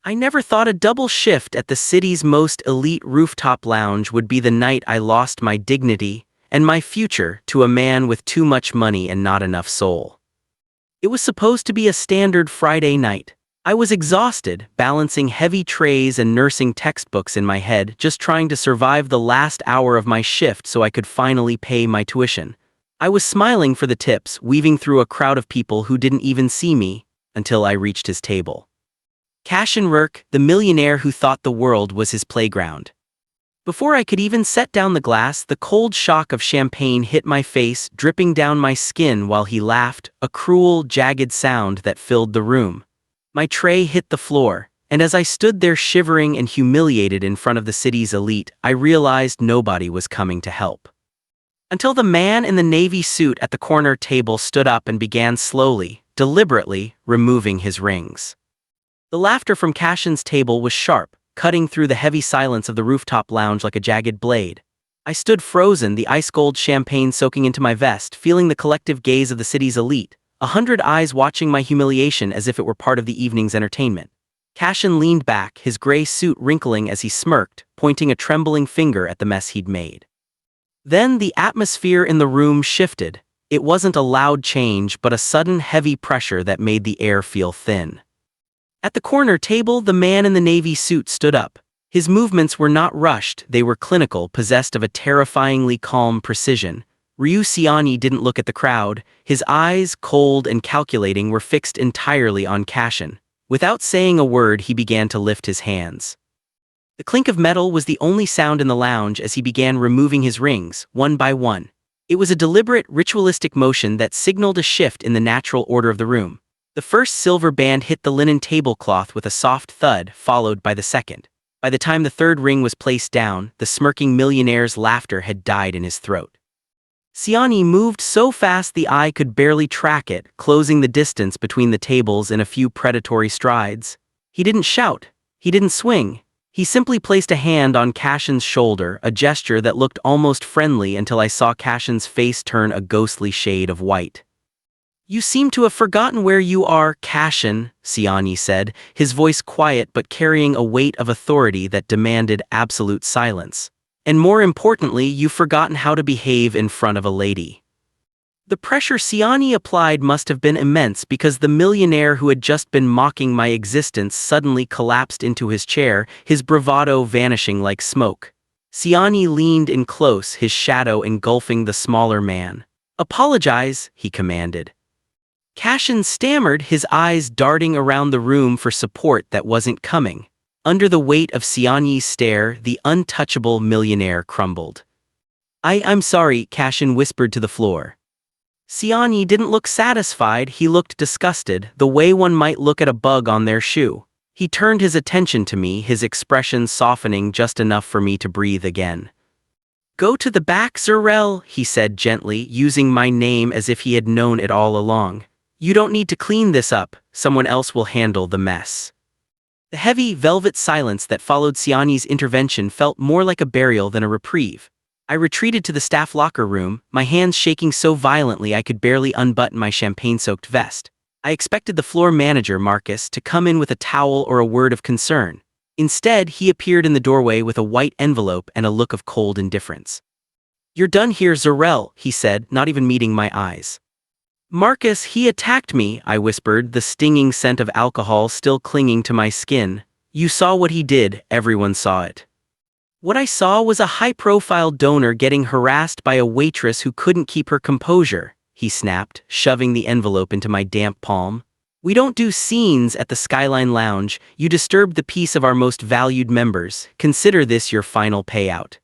I never thought a double shift at the city's most elite rooftop lounge would be the night I lost my dignity and my future to a man with too much money and not enough soul. It was supposed to be a standard Friday night. I was exhausted, balancing heavy trays and nursing textbooks in my head, just trying to survive the last hour of my shift so I could finally pay my tuition. I was smiling for the tips, weaving through a crowd of people who didn't even see me, until I reached his table. Cashin Rourke, the millionaire who thought the world was his playground. Before I could even set down the glass, the cold shock of champagne hit my face, dripping down my skin while he laughed, a cruel, jagged sound that filled the room. My tray hit the floor, and as I stood there shivering and humiliated in front of the city's elite, I realized nobody was coming to help. Until the man in the navy suit at the corner table stood up and began slowly, deliberately, removing his rings. The laughter from Cashin's table was sharp, cutting through the heavy silence of the rooftop lounge like a jagged blade. I stood frozen, the ice-cold champagne soaking into my vest, feeling the collective gaze of the city's elite, 100 eyes watching my humiliation as if it were part of the evening's entertainment. Cashin leaned back, his gray suit wrinkling as he smirked, pointing a trembling finger at the mess he'd made. Then the atmosphere in the room shifted. It wasn't a loud change, but a sudden heavy pressure that made the air feel thin. At the corner table, the man in the navy suit stood up. His movements were not rushed, they were clinical, possessed of a terrifyingly calm precision. Ryu Siani didn't look at the crowd. His eyes, cold and calculating, were fixed entirely on Cashin. Without saying a word, he began to lift his hands. The clink of metal was the only sound in the lounge as he began removing his rings, one by one. It was a deliberate, ritualistic motion that signaled a shift in the natural order of the room. The first silver band hit the linen tablecloth with a soft thud, followed by the second. By the time the third ring was placed down, the smirking millionaire's laughter had died in his throat. Siani moved so fast the eye could barely track it, closing the distance between the tables in a few predatory strides. He didn't shout. He didn't swing. He simply placed a hand on Cashin's shoulder, a gesture that looked almost friendly until I saw Cashin's face turn a ghostly shade of white. "You seem to have forgotten where you are, Cashin," Siani said, his voice quiet but carrying a weight of authority that demanded absolute silence. "And more importantly, you've forgotten how to behave in front of a lady." The pressure Siani applied must have been immense because the millionaire who had just been mocking my existence suddenly collapsed into his chair, his bravado vanishing like smoke. Siani leaned in close, his shadow engulfing the smaller man. "Apologize," he commanded. Cashin stammered, his eyes darting around the room for support that wasn't coming. Under the weight of Siani's stare, the untouchable millionaire crumbled. I'm sorry," Cashin whispered to the floor. Siani didn't look satisfied, he looked disgusted, the way one might look at a bug on their shoe. He turned his attention to me, his expression softening just enough for me to breathe again. "Go to the back, Zurel," he said gently, using my name as if he had known it all along. "You don't need to clean this up, someone else will handle the mess." The heavy, velvet silence that followed Siani's intervention felt more like a burial than a reprieve. I retreated to the staff locker room, my hands shaking so violently I could barely unbutton my champagne-soaked vest. I expected the floor manager, Marcus, to come in with a towel or a word of concern. Instead, he appeared in the doorway with a white envelope and a look of cold indifference. "You're done here, Zurel," he said, not even meeting my eyes. "Marcus, he attacked me," I whispered, the stinging scent of alcohol still clinging to my skin. "You saw what he did, everyone saw it." What I saw was a high-profile donor getting harassed by a waitress who couldn't keep her composure, he snapped, shoving the envelope into my damp palm. "We don't do scenes at the Skyline Lounge. You disturbed the peace of our most valued members. Consider this your final payout."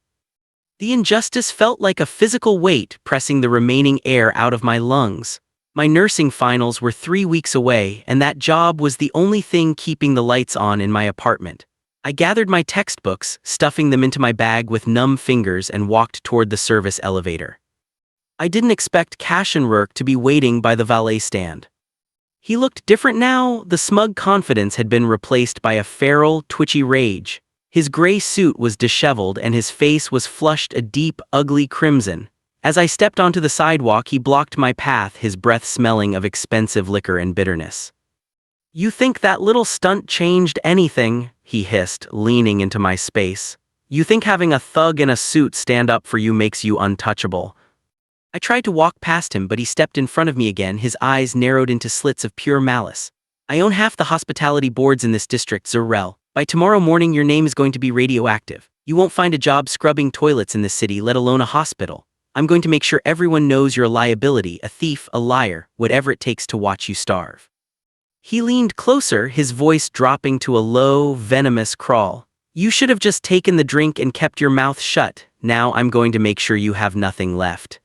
The injustice felt like a physical weight pressing the remaining air out of my lungs. My nursing finals were 3 weeks away, and that job was the only thing keeping the lights on in my apartment. I gathered my textbooks, stuffing them into my bag with numb fingers, and walked toward the service elevator. I didn't expect Cashin Rourke to be waiting by the valet stand. He looked different now. The smug confidence had been replaced by a feral, twitchy rage. His gray suit was disheveled and his face was flushed a deep, ugly crimson. As I stepped onto the sidewalk, he blocked my path, his breath smelling of expensive liquor and bitterness. You think that little stunt changed anything? He hissed, leaning into my space. You think having a thug in a suit stand up for you makes you untouchable? I tried to walk past him, but he stepped in front of me again, his eyes narrowed into slits of pure malice. I own half the hospitality boards in this district, Zurel. By tomorrow morning your name is going to be radioactive. You won't find a job scrubbing toilets in this city, let alone a hospital. I'm going to make sure everyone knows you're a liability, a thief, a liar, whatever it takes to watch you starve. He leaned closer, his voice dropping to a low, venomous crawl. You should have just taken the drink and kept your mouth shut. Now I'm going to make sure you have nothing left.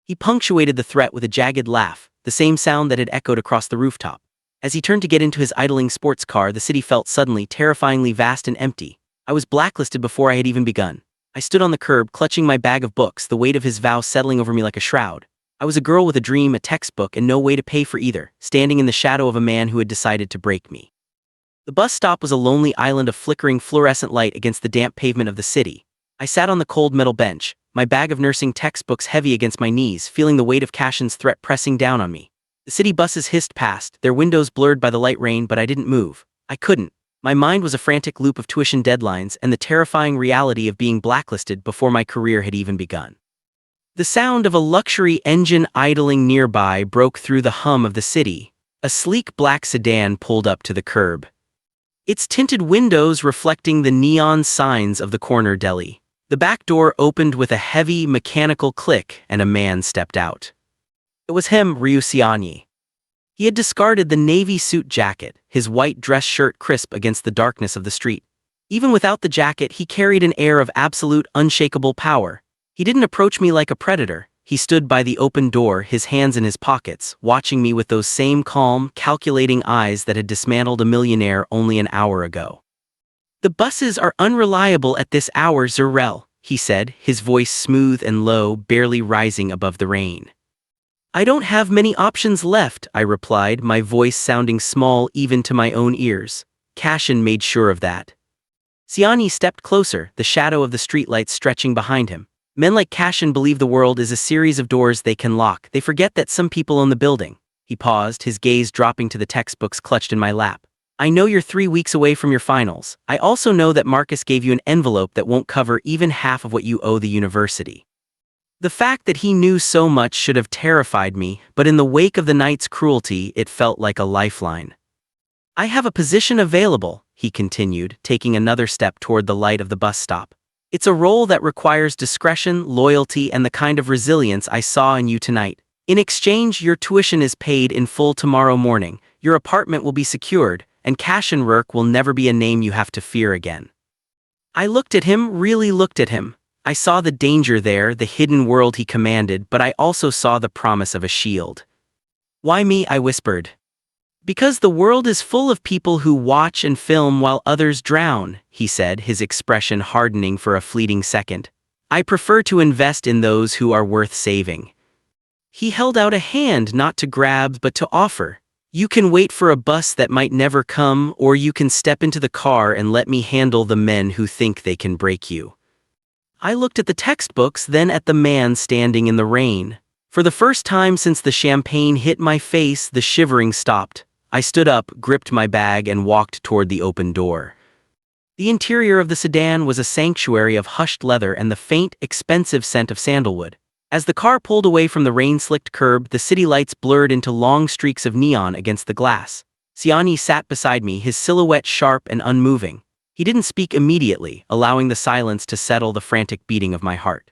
He punctuated the threat with a jagged laugh, the same sound that had echoed across the rooftop. As he turned to get into his idling sports car, the city felt suddenly terrifyingly vast and empty. I was blacklisted before I had even begun. I stood on the curb, clutching my bag of books, the weight of his vow settling over me like a shroud. I was a girl with a dream, a textbook, and no way to pay for either, standing in the shadow of a man who had decided to break me. The bus stop was a lonely island of flickering fluorescent light against the damp pavement of the city. I sat on the cold metal bench, my bag of nursing textbooks heavy against my knees, feeling the weight of Cashin's threat pressing down on me. The city buses hissed past, their windows blurred by the light rain, but I didn't move. I couldn't. My mind was a frantic loop of tuition deadlines and the terrifying reality of being blacklisted before my career had even begun. The sound of a luxury engine idling nearby broke through the hum of the city. A sleek black sedan pulled up to the curb, its tinted windows reflecting the neon signs of the corner deli. The back door opened with a heavy, mechanical click and a man stepped out. It was him, Ryu Sianyi. He had discarded the navy suit jacket, his white dress shirt crisp against the darkness of the street. Even without the jacket, he carried an air of absolute, unshakable power. He didn't approach me like a predator. He stood by the open door, his hands in his pockets, watching me with those same calm, calculating eyes that had dismantled a millionaire only an hour ago. The buses are unreliable at this hour, Zurel, he said, his voice smooth and low, barely rising above the rain. I don't have many options left, I replied, my voice sounding small even to my own ears. Cashin made sure of that. Siani stepped closer, the shadow of the streetlights stretching behind him. Men like Cashin believe the world is a series of doors they can lock. They forget that some people own the building. He paused, his gaze dropping to the textbooks clutched in my lap. I know you're 3 weeks away from your finals. I also know that Marcus gave you an envelope that won't cover even half of what you owe the university. The fact that he knew so much should have terrified me, but in the wake of the night's cruelty, it felt like a lifeline. I have a position available, he continued, taking another step toward the light of the bus stop. It's a role that requires discretion, loyalty, and the kind of resilience I saw in you tonight. In exchange, your tuition is paid in full tomorrow morning, your apartment will be secured, and Cashin Rourke will never be a name you have to fear again. I looked at him, really looked at him. I saw the danger there, the hidden world he commanded, but I also saw the promise of a shield. Why me? I whispered. Because the world is full of people who watch and film while others drown, he said, his expression hardening for a fleeting second. I prefer to invest in those who are worth saving. He held out a hand, not to grab but to offer. You can wait for a bus that might never come, or you can step into the car and let me handle the men who think they can break you. I looked at the textbooks, then at the man standing in the rain. For the first time since the champagne hit my face, the shivering stopped. I stood up, gripped my bag, and walked toward the open door. The interior of the sedan was a sanctuary of hushed leather and the faint, expensive scent of sandalwood. As the car pulled away from the rain-slicked curb, the city lights blurred into long streaks of neon against the glass. Siani sat beside me, his silhouette sharp and unmoving. He didn't speak immediately, allowing the silence to settle the frantic beating of my heart.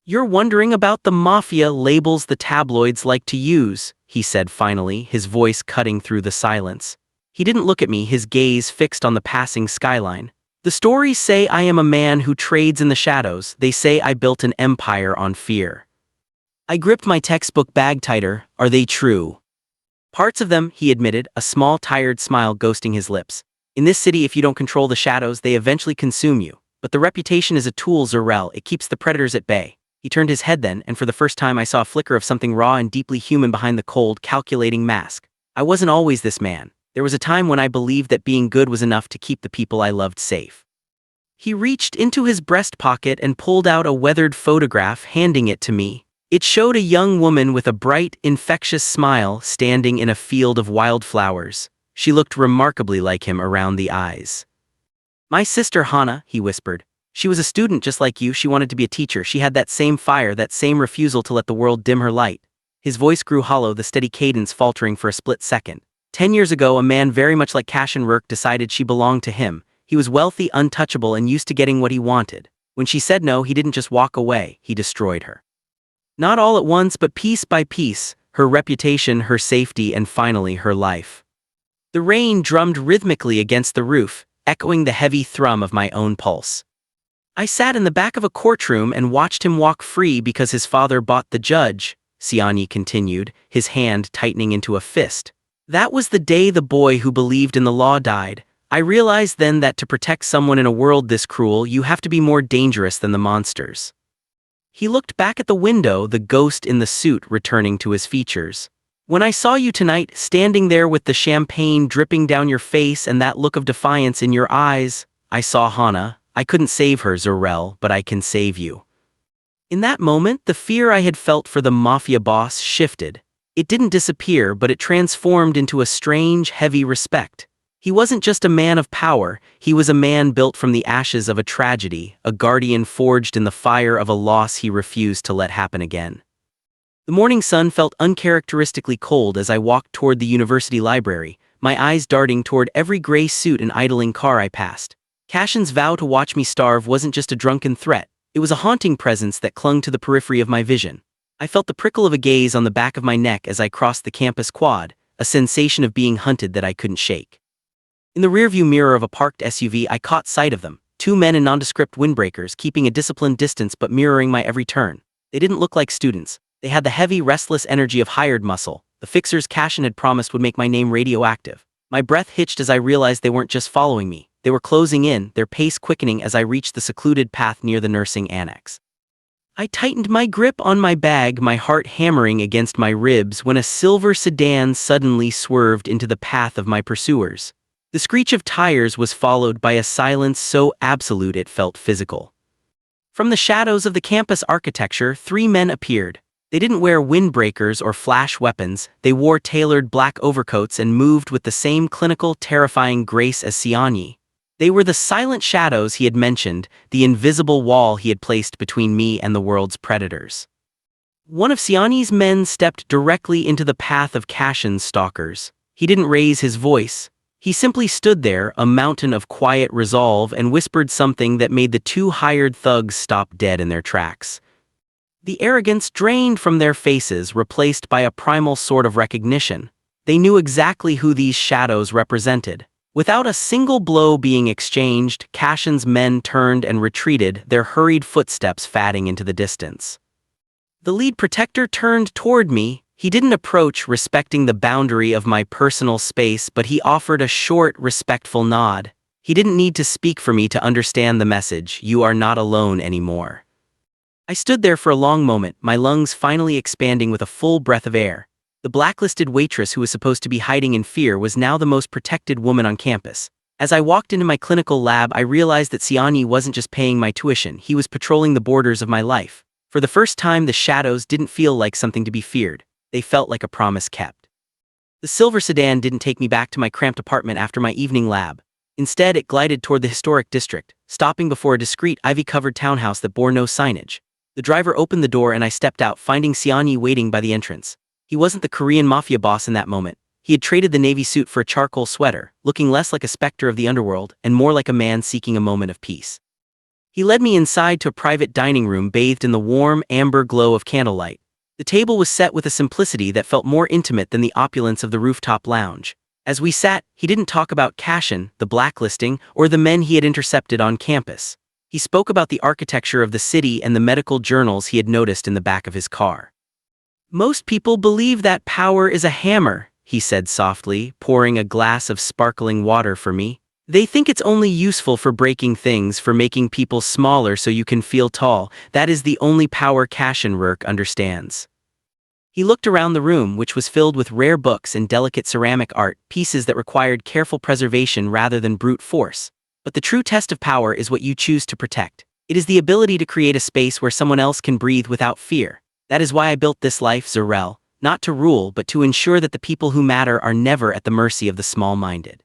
You're wondering about the Mafia labels the tabloids like to use, he said finally, his voice cutting through the silence. He didn't look at me, his gaze fixed on the passing skyline. The stories say I am a man who trades in the shadows. They say I built an empire on fear. I gripped my textbook bag tighter. Are they true? Parts of them, he admitted, a small tired smile ghosting his lips. In this city, if you don't control the shadows, they eventually consume you. But the reputation is a tool, Zurel. It keeps the predators at bay. He turned his head then, and for the first time I saw a flicker of something raw and deeply human behind the cold, calculating mask. I wasn't always this man. There was a time when I believed that being good was enough to keep the people I loved safe. He reached into his breast pocket and pulled out a weathered photograph, handing it to me. It showed a young woman with a bright, infectious smile standing in a field of wildflowers. She looked remarkably like him around the eyes. My sister Hana, he whispered. She was a student just like you, she wanted to be a teacher, she had that same fire, that same refusal to let the world dim her light. His voice grew hollow, the steady cadence faltering for a split second. 10 years ago, a man very much like Cashin Rourke decided she belonged to him. He was wealthy, untouchable, and used to getting what he wanted. When she said no, he didn't just walk away, he destroyed her. Not all at once, but piece by piece, her reputation, her safety, and finally her life. The rain drummed rhythmically against the roof, echoing the heavy thrum of my own pulse. I sat in the back of a courtroom and watched him walk free because his father bought the judge, Siani continued, his hand tightening into a fist. That was the day the boy who believed in the law died. I realized then that to protect someone in a world this cruel, you have to be more dangerous than the monsters. He looked back at the window, the ghost in the suit returning to his features. When I saw you tonight, standing there with the champagne dripping down your face and that look of defiance in your eyes, I saw Hana. I couldn't save her, Zarel, but I can save you. In that moment, the fear I had felt for the Mafia boss shifted. It didn't disappear, but it transformed into a strange, heavy respect. He wasn't just a man of power, he was a man built from the ashes of a tragedy, a guardian forged in the fire of a loss he refused to let happen again. The morning sun felt uncharacteristically cold as I walked toward the university library, my eyes darting toward every gray suit and idling car I passed. Cashin's vow to watch me starve wasn't just a drunken threat, it was a haunting presence that clung to the periphery of my vision. I felt the prickle of a gaze on the back of my neck as I crossed the campus quad, a sensation of being hunted that I couldn't shake. In the rearview mirror of a parked SUV, I caught sight of them, two men in nondescript windbreakers keeping a disciplined distance but mirroring my every turn. They didn't look like students. They had the heavy, restless energy of hired muscle, the fixers Cashin had promised would make my name radioactive. My breath hitched as I realized they weren't just following me. They were closing in, their pace quickening as I reached the secluded path near the nursing annex. I tightened my grip on my bag, my heart hammering against my ribs, when a silver sedan suddenly swerved into the path of my pursuers. The screech of tires was followed by a silence so absolute it felt physical. From the shadows of the campus architecture, 3 men appeared. They didn't wear windbreakers or flash weapons, they wore tailored black overcoats and moved with the same clinical, terrifying grace as Siani. They were the silent shadows he had mentioned, the invisible wall he had placed between me and the world's predators. One of Siani's men stepped directly into the path of Cashin's stalkers. He didn't raise his voice. He simply stood there, a mountain of quiet resolve, and whispered something that made the 2 hired thugs stop dead in their tracks. The arrogance drained from their faces, replaced by a primal sort of recognition. They knew exactly who these shadows represented. Without a single blow being exchanged, Cashin's men turned and retreated, their hurried footsteps fading into the distance. The lead protector turned toward me. He didn't approach, respecting the boundary of my personal space, but he offered a short, respectful nod. He didn't need to speak for me to understand the message, "You are not alone anymore." I stood there for a long moment, my lungs finally expanding with a full breath of air. The blacklisted waitress who was supposed to be hiding in fear was now the most protected woman on campus. As I walked into my clinical lab, I realized that Siani wasn't just paying my tuition, he was patrolling the borders of my life. For the first time, the shadows didn't feel like something to be feared. They felt like a promise kept. The silver sedan didn't take me back to my cramped apartment after my evening lab. Instead, it glided toward the historic district, stopping before a discreet, ivy-covered townhouse that bore no signage. The driver opened the door and I stepped out, finding Siani waiting by the entrance. He wasn't the Korean mafia boss in that moment. He had traded the navy suit for a charcoal sweater, looking less like a specter of the underworld and more like a man seeking a moment of peace. He led me inside to a private dining room bathed in the warm, amber glow of candlelight. The table was set with a simplicity that felt more intimate than the opulence of the rooftop lounge. As we sat, he didn't talk about Cashin, the blacklisting, or the men he had intercepted on campus. He spoke about the architecture of the city and the medical journals he had noticed in the back of his car. "Most people believe that power is a hammer," he said softly, pouring a glass of sparkling water for me. "They think it's only useful for breaking things, for making people smaller so you can feel tall. That is the only power Cashin Rourke understands." He looked around the room, which was filled with rare books and delicate ceramic art, pieces that required careful preservation rather than brute force. But the true test of power is what you choose to protect. It is the ability to create a space where someone else can breathe without fear. That is why I built this life, Zarel. not to rule but to ensure that the people who matter are never at the mercy of the small-minded.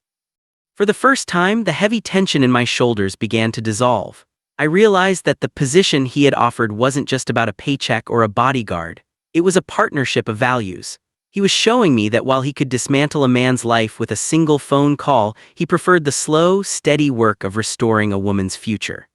For the first time, the heavy tension in my shoulders began to dissolve. I realized that the position he had offered wasn't just about a paycheck or a bodyguard. It was a partnership of values. He was showing me that while he could dismantle a man's life with a single phone call, he preferred the slow, steady work of restoring a woman's future.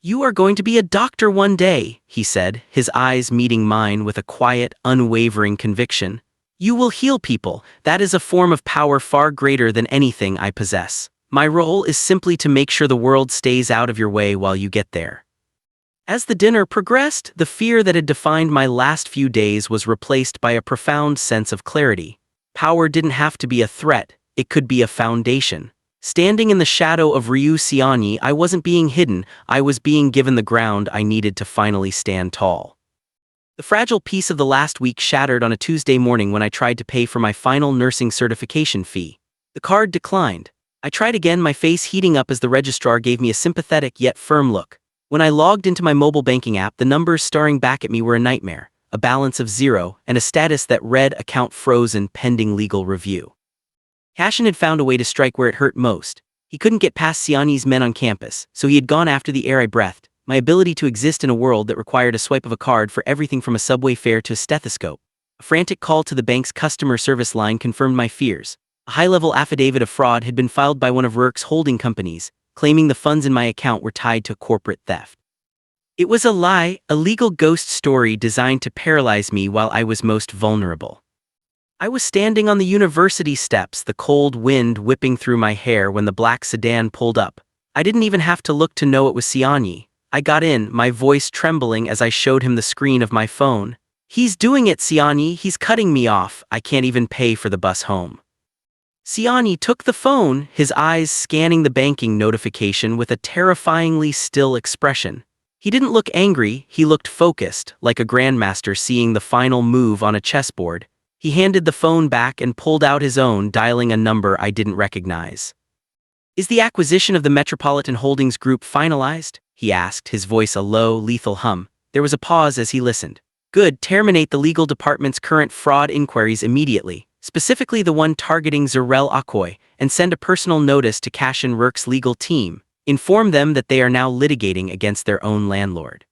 "You are going to be a doctor one day," he said, his eyes meeting mine with a quiet, unwavering conviction. "You will heal people. That is a form of power far greater than anything I possess. My role is simply to make sure the world stays out of your way while you get there." As the dinner progressed, the fear that had defined my last few days was replaced by a profound sense of clarity. Power didn't have to be a threat, it could be a foundation. Standing in the shadow of Ryu Xianyi, I wasn't being hidden, I was being given the ground I needed to finally stand tall. The fragile peace of the last week shattered on a Tuesday morning when I tried to pay for my final nursing certification fee. The card declined. I tried again, my face heating up as the registrar gave me a sympathetic yet firm look. When I logged into my mobile banking app, the numbers staring back at me were a nightmare, a balance of 0, and a status that read "account frozen pending legal review." Cashin had found a way to strike where it hurt most. He couldn't get past Xianyi's men on campus, so he had gone after the air I breathed, my ability to exist in a world that required a swipe of a card for everything from a subway fare to a stethoscope. A frantic call to the bank's customer service line confirmed my fears. A high-level affidavit of fraud had been filed by one of Rourke's holding companies, claiming the funds in my account were tied to corporate theft. It was a lie, a legal ghost story designed to paralyze me while I was most vulnerable. I was standing on the university steps, the cold wind whipping through my hair when the black sedan pulled up. I didn't even have to look to know it was Xianyi. I got in, my voice trembling as I showed him the screen of my phone. "He's doing it, Xianyi, he's cutting me off, I can't even pay for the bus home." Xianyi took the phone, his eyes scanning the banking notification with a terrifyingly still expression. He didn't look angry, he looked focused, like a grandmaster seeing the final move on a chessboard. He handed the phone back and pulled out his own, dialing a number I didn't recognize. "Is the acquisition of the Metropolitan Holdings Group finalized?" he asked, his voice a low, lethal hum. There was a pause as he listened. "Good, terminate the legal department's current fraud inquiries immediately, specifically the one targeting Zurel Akoy, and send a personal notice to Cashin Rourke's legal team. Inform them that they are now litigating against their own landlord."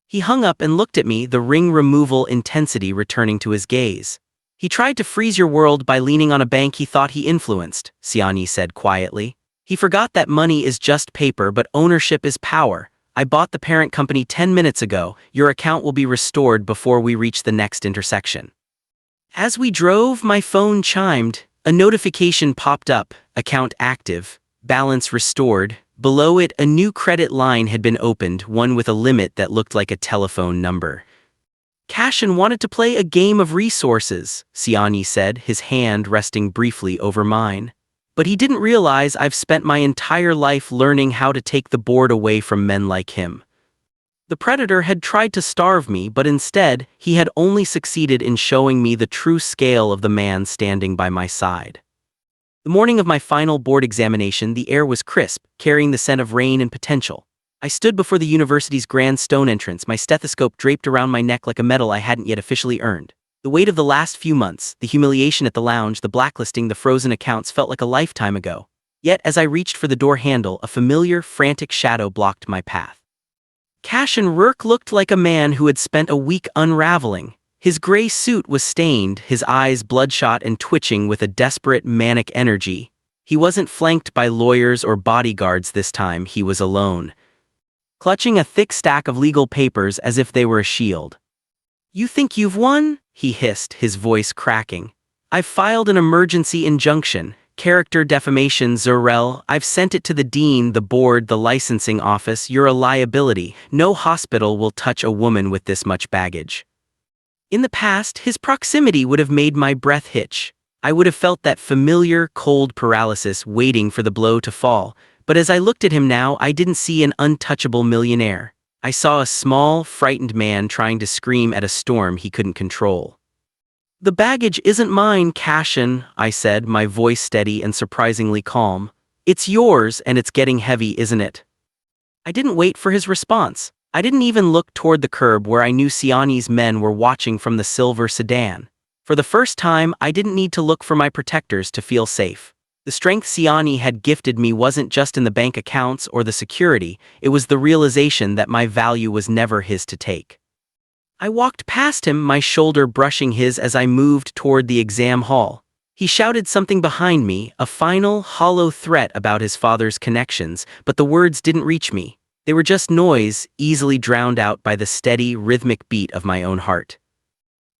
He hung up and looked at me, the ring removal intensity returning to his gaze. "He tried to freeze your world by leaning on a bank he thought he influenced," Xianyi said quietly. "He forgot that money is just paper but ownership is power. I bought the parent company 10 minutes ago, your account will be restored before we reach the next intersection." As we drove, my phone chimed. A notification popped up, account active, balance restored. Below it, a new credit line had been opened, one with a limit that looked like a telephone number. "Cashin wanted to play a game of resources," Xianyi said, his hand resting briefly over mine. "But he didn't realize I've spent my entire life learning how to take the board away from men like him." The predator had tried to starve me, but instead, he had only succeeded in showing me the true scale of the man standing by my side. The morning of my final board examination, the air was crisp, carrying the scent of rain and potential. I stood before the university's grand stone entrance, my stethoscope draped around my neck like a medal I hadn't yet officially earned. The weight of the last few months, the humiliation at the lounge, the blacklisting, the frozen accounts felt like a lifetime ago. Yet, as I reached for the door handle, a familiar, frantic shadow blocked my path. Cashin Rourke looked like a man who had spent a week unraveling. His gray suit was stained, his eyes bloodshot and twitching with a desperate, manic energy. He wasn't flanked by lawyers or bodyguards this time, he was alone, clutching a thick stack of legal papers as if they were a shield. "You think you've won?" he hissed, his voice cracking. "I've filed an emergency injunction. Character defamation, Zurel. I've sent it to the dean, the board, the licensing office. You're a liability. No hospital will touch a woman with this much baggage." In the past, his proximity would have made my breath hitch. I would have felt that familiar, cold paralysis waiting for the blow to fall. But as I looked at him now, I didn't see an untouchable millionaire. I saw a small, frightened man trying to scream at a storm he couldn't control. "The baggage isn't mine, Cashin," I said, my voice steady and surprisingly calm. "It's yours, and it's getting heavy, isn't it?" I didn't wait for his response. I didn't even look toward the curb where I knew Xianyi's men were watching from the silver sedan. For the first time, I didn't need to look for my protectors to feel safe. The strength Siani had gifted me wasn't just in the bank accounts or the security, it was the realization that my value was never his to take. I walked past him, my shoulder brushing his as I moved toward the exam hall. He shouted something behind me, a final, hollow threat about his father's connections, but the words didn't reach me. They were just noise, easily drowned out by the steady, rhythmic beat of my own heart.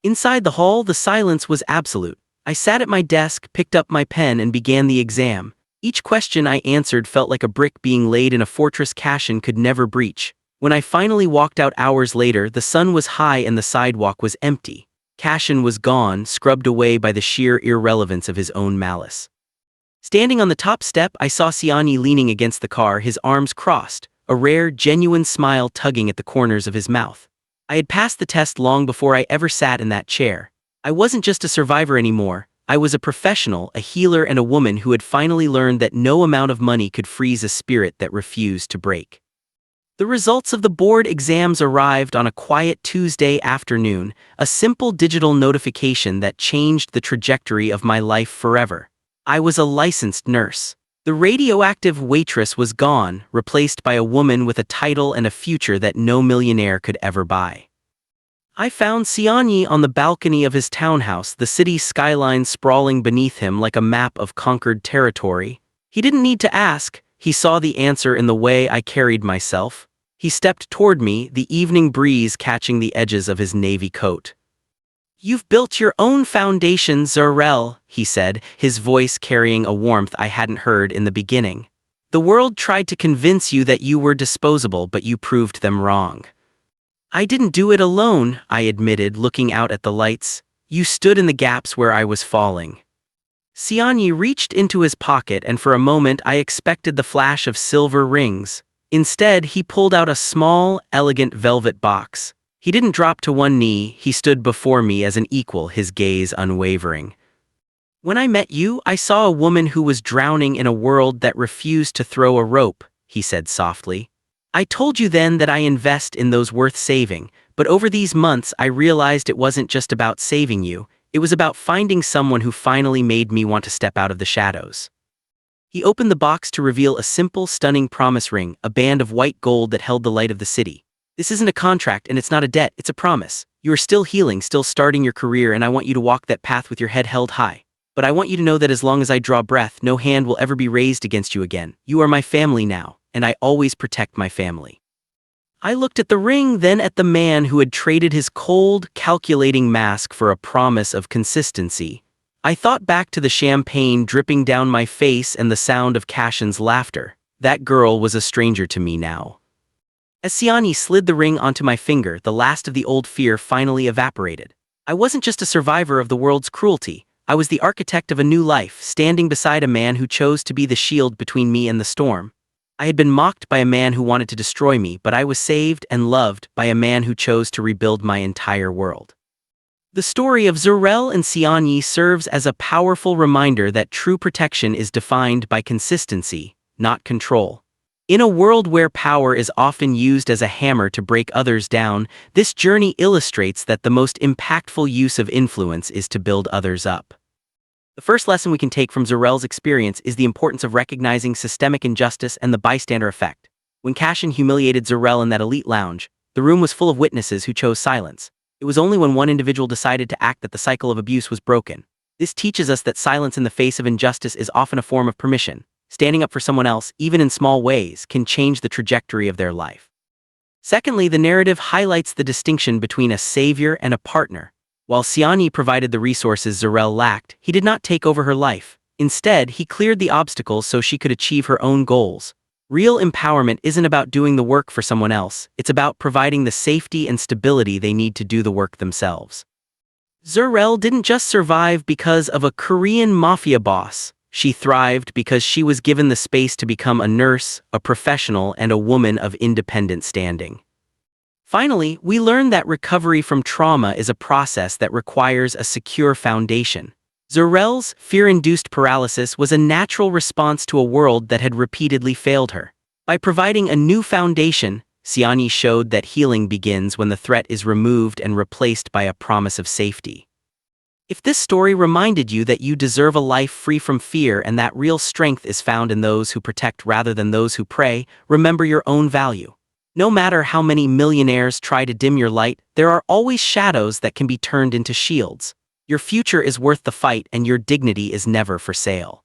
Inside the hall, the silence was absolute. I sat at my desk, picked up my pen, and began the exam. Each question I answered felt like a brick being laid in a fortress Cashin could never breach. When I finally walked out hours later, the sun was high and the sidewalk was empty. Cashin was gone, scrubbed away by the sheer irrelevance of his own malice. Standing on the top step, I saw Siani leaning against the car, his arms crossed, a rare, genuine smile tugging at the corners of his mouth. I had passed the test long before I ever sat in that chair. I wasn't just a survivor anymore. I was a professional, a healer, and a woman who had finally learned that no amount of money could freeze a spirit that refused to break. The results of the board exams arrived on a quiet Tuesday afternoon, a simple digital notification that changed the trajectory of my life forever. I was a licensed nurse. The radioactive waitress was gone, replaced by a woman with a title and a future that no millionaire could ever buy. I found Siani on the balcony of his townhouse, the city skyline sprawling beneath him like a map of conquered territory. He didn't need to ask, he saw the answer in the way I carried myself. He stepped toward me, the evening breeze catching the edges of his navy coat. "You've built your own foundation, Zarel," he said, his voice carrying a warmth I hadn't heard in the beginning. "The world tried to convince you that you were disposable, but you proved them wrong." "I didn't do it alone," I admitted, looking out at the lights. "You stood in the gaps where I was falling." Siani reached into his pocket, and for a moment I expected the flash of silver rings. Instead, he pulled out a small, elegant velvet box. He didn't drop to one knee, he stood before me as an equal, his gaze unwavering. "When I met you, I saw a woman who was drowning in a world that refused to throw a rope," he said softly. "I told you then that I invest in those worth saving, but over these months I realized it wasn't just about saving you, it was about finding someone who finally made me want to step out of the shadows." He opened the box to reveal a simple, stunning promise ring, a band of white gold that held the light of the city. "This isn't a contract and it's not a debt, it's a promise. You are still healing, still starting your career, and I want you to walk that path with your head held high. But I want you to know that as long as I draw breath, no hand will ever be raised against you again. You are my family now, and I always protect my family." I looked at the ring, then at the man who had traded his cold, calculating mask for a promise of consistency. I thought back to the champagne dripping down my face and the sound of Cashin's laughter. That girl was a stranger to me now. As Siani slid the ring onto my finger, the last of the old fear finally evaporated. I wasn't just a survivor of the world's cruelty. I was the architect of a new life, standing beside a man who chose to be the shield between me and the storm. I had been mocked by a man who wanted to destroy me, but I was saved and loved by a man who chose to rebuild my entire world. The story of Zarel and Siani serves as a powerful reminder that true protection is defined by consistency, not control. In a world where power is often used as a hammer to break others down, this journey illustrates that the most impactful use of influence is to build others up. The first lesson we can take from Zarel's experience is the importance of recognizing systemic injustice and the bystander effect. When Cashin humiliated Zarel in that elite lounge, the room was full of witnesses who chose silence. It was only when one individual decided to act that the cycle of abuse was broken. This teaches us that silence in the face of injustice is often a form of permission. Standing up for someone else, even in small ways, can change the trajectory of their life. Secondly, the narrative highlights the distinction between a savior and a partner. While Siani provided the resources Zarel lacked, he did not take over her life. Instead, he cleared the obstacles so she could achieve her own goals. Real empowerment isn't about doing the work for someone else, it's about providing the safety and stability they need to do the work themselves. Zarel didn't just survive because of a Korean mafia boss. She thrived because she was given the space to become a nurse, a professional, and a woman of independent standing. Finally, we learned that recovery from trauma is a process that requires a secure foundation. Zarel's fear-induced paralysis was a natural response to a world that had repeatedly failed her. By providing a new foundation, Siani showed that healing begins when the threat is removed and replaced by a promise of safety. If this story reminded you that you deserve a life free from fear and that real strength is found in those who protect rather than those who prey, remember your own value. No matter how many millionaires try to dim your light, there are always shadows that can be turned into shields. Your future is worth the fight and your dignity is never for sale.